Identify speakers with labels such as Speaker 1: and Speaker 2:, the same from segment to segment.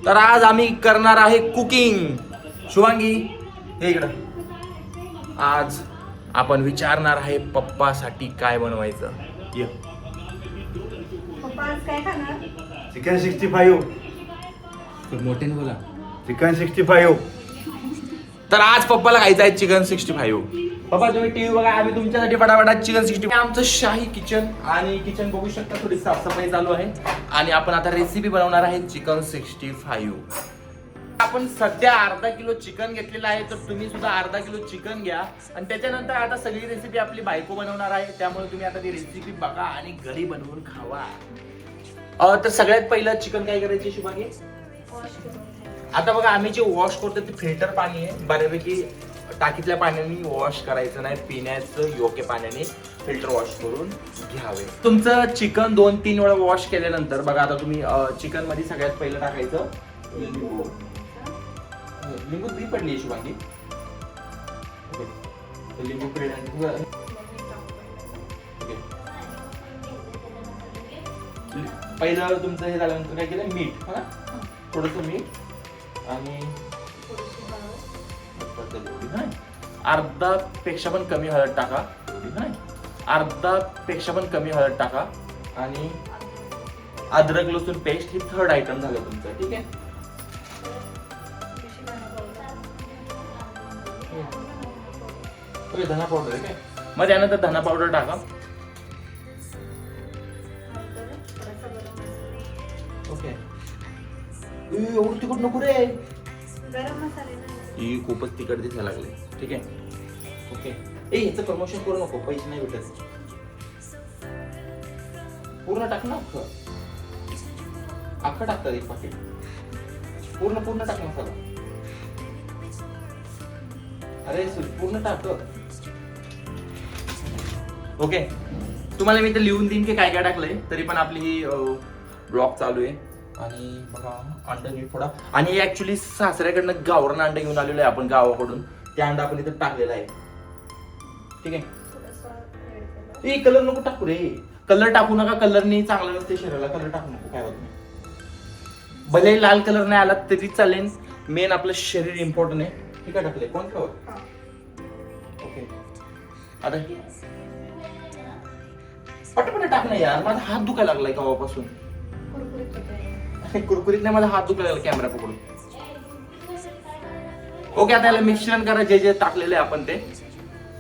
Speaker 1: तर आज आम्ही करणार आहे कुकिंग. शुभांगी हे इकडं. आज आपण विचारणार आहे पप्पासाठी काय बनवायचं. ये.
Speaker 2: पप्पा आज काय खाणार?
Speaker 3: चिकन 65.
Speaker 1: मोठ्याने बोला.
Speaker 3: चिकन 65.
Speaker 1: तर आज पप्पाला खायचं आहे चिकन 65. पप्पा तुम्ही टीव्ही बघा, आम्ही तुमच्यासाठी फटाफटा चिकन 65. आमचं शाही किचन आणि किचन बघू शकता, थोडी साफसफाई चालू आहे आणि आपण आता रेसिपी बनवणार आहे चिकन 65. आपण सध्या अर्धा किलो चिकन घेतलेलं आहे, तर तुम्ही सुद्धा अर्धा किलो चिकन घ्या आणि त्याच्यानंतर आता सगळी रेसिपी आपली बायको बनवणार आहे, त्यामुळे तुम्ही आता ती रेसिपी बघा आणि घरी बनवून खावा. तर सगळ्यात पहिलं चिकन काय करायचे शुभांगी? आता बघा आम्ही जे वॉश करतो ते फिल्टर पाणी आहे, बऱ्यापैकी टाकीतल्या पाण्याने वॉश करायचं नाही, पिण्याचं योग्य पाण्याने फिल्टर वॉश करून घ्यावे. तुमचं चिकन 2-3 वेळा वॉश केल्यानंतर बघा आता तुम्ही चिकन मध्ये सगळ्यात पहिलं टाकायचं लिंबू. लिंबू ती पडली शुभांगी. लिंबू पिळल्यानंतर पहिलं तुमचं हे झाल्यानंतर काय केलं, मीठ. हा थोडस मीठ आणि अर्धा पेक्षा पण कमी हळद टाका. अर्धा पेक्षा पण कमी हळद टाका आणि अद्रक लसूण पेस्ट. ही थर्ड आयटम झालं तुमचं. ठीक आहे. ओके, धना पावडर आहे काय. मग त्यानंतर धना पावडर टाका. ओके. एवढं तिखट नको रे.
Speaker 2: गरम मसाले
Speaker 1: ही खूपच तिखट दिसायला लागले. ठीक आहे. ओके. ह्याचं प्रमोशन करू नको, पैसे नाही भेटत. पूर्ण टाक ना, अख्खं टाकतात एक पाकिट. पूर्ण टाक मसाला. अरे पूर्ण टाक. ओके. तुम्हाला मी ते लिहून देईन की काय काय टाकलंय, तरी पण आपली ही ब्लॉग चालू आहे. आणि बघा अंडा घेऊ थोडा. आणि ऍक्च्युली सासऱ्याकडनं गावरान अंडा घेऊन आलेलो आहे आपण गावाकडून. ते अंडा आपण इथं टाकलेला आहे. ठीक आहे. कलर नको टाकू रे. कलर टाकू नका, कलरनी चांगलं नसते शरीराला. कलर टाकू नको, काय होत नाही. भले लाल कलर नाही आला तरी चालेल, मेन आपलं शरीर इम्पॉर्टंट आहे. ठीक आहे. टाकले कोण फ्लॉवर. ओके. आता पटपट टाक ना यार, माझा हात दुखायला लागलाय केव्हापासून. कुरकुरीत नाही, माझा हात दुखायला लागला कॅमेरा पकडून. ओके. आता याला मिश्रण करा जे जे टाकलेले आपण ते.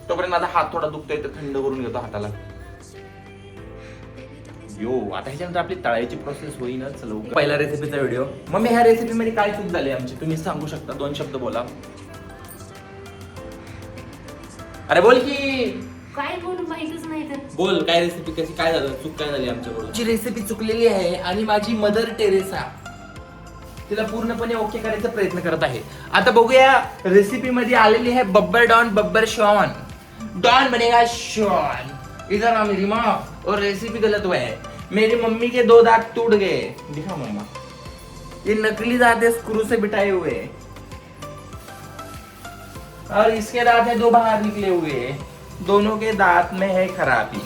Speaker 1: तोपर्यंत माझा हात थोडा दुखतोय, तर थंड करून घेतो हाताला. आता ह्याच्यानंतर आपली तळायची प्रोसेस होईनच लवकर. पहिला रेसिपीचा व्हिडिओ. मग मी ह्या रेसिपी मध्ये काय चूक झाली आमची तुम्ही सांगू शकता? 2 शब्द बोला. अरे बोल की.
Speaker 2: काय बोलू माहितच नाही तर.
Speaker 1: बोल, काय रेसिपी कशी, काय झालं, चूक काय झाली आमच्याकडून? जी रेसिपी चुकलेली आहे आणि माझी मदर टेरेसा तिला पूर्णपणे ओके करायचा प्रयत्न करत आहे. आता बघूया रेसिपी मध्ये आलेली आहे बब्बर डॉन, बब्बर शॉन. डॉन बनेगा शॉन. इधर आ मेरी माँ, और रेसिपी गलत हुआ है. मेरी मम्मी के 2 दांत टूट गए. दिखा मम्मा, ये नकली दांत है स्क्रू से बिठाए हुए, और इसके दांत है 2 बाहर निकले हुए. दोनों के दांत में है खराबी.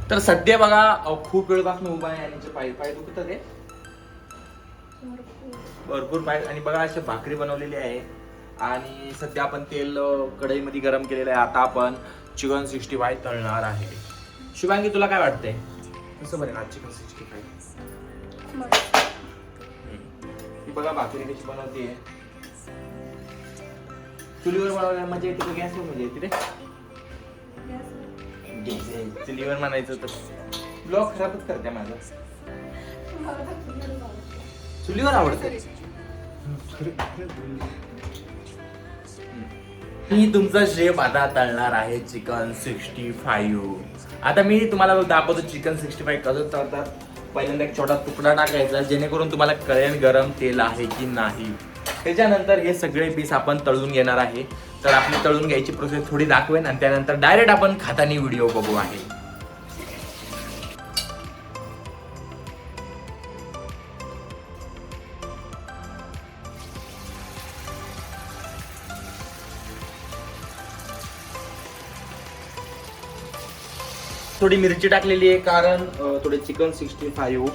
Speaker 1: तर सध्या बघा खूप वेळपासून उभा आहे आणि पाय दुखतात आहे भरपूर पाय. आणि बघा अशी भाकरी बनवलेली आहे आणि सध्या आपण तेल कढईमध्ये गरम केलेलं आहे. आता आपण चिकन 65 तळणार आहे. शुभांगी तुला काय वाटतंय, कसं बनेल आज चिकन 65? बघा भाकरी कशी बनवते. चुलीवर बनवल्या म्हणजे येते, गॅसवर म्हणजे येते रे. चुलीवर म्हणायचं तर ब्लॉग खराबच करते माझा. चुलीवर आवडते. मी तुमचा शेफ आता तळणार आहे चिकन 65. आता मी तुम्हाला दाखवतो चिकन 65 कसं तळतात. पहिल्यांदा एक छोटा तुकडा टाकायचा, जेणेकरून तुम्हाला कळेल गरम तेल आहे की नाही. त्याच्यानंतर हे सगळे पीस आपण तळून घेणार आहे. तर आपली तळून घ्यायची प्रोसेस थोडी दाखवेन आणि त्यानंतर डायरेक्ट आपण खातानी व्हिडिओ बघू आहे. थोडी मिरची टाकलेली आहे कारण थोडे चिकन 65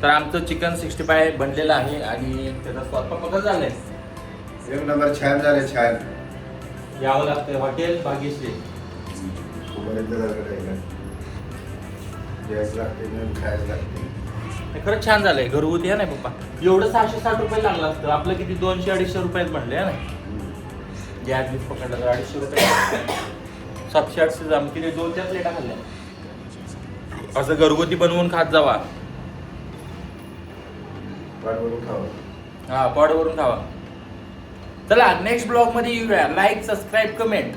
Speaker 1: तर आमचं चिकन 65 बनलेलं आहे आणि त्याचा स्वाद पण कसं झालंय.
Speaker 3: एक नंबर छान झाले छान.
Speaker 1: यावं लागतं हॉटेल भाग्यश्री.
Speaker 3: खायला लागते.
Speaker 1: हे खरंच छान झालंय घरगुती आहे ना पप्पा. एवढं 660 रुपये लागलं असतं आपलं किती 200-250 रुपयात बनले आहे ना. गॅस बीस पकडला तर 250 रुपये 700-800 जाम किती 2-4 प्लेटा खाल्ल्या. असं घरगुती बनवून खात जावा. हा पॉडवरून खावा. चला नेक्स्ट ब्लॉग मध्ये येऊया. Like subscribe comment.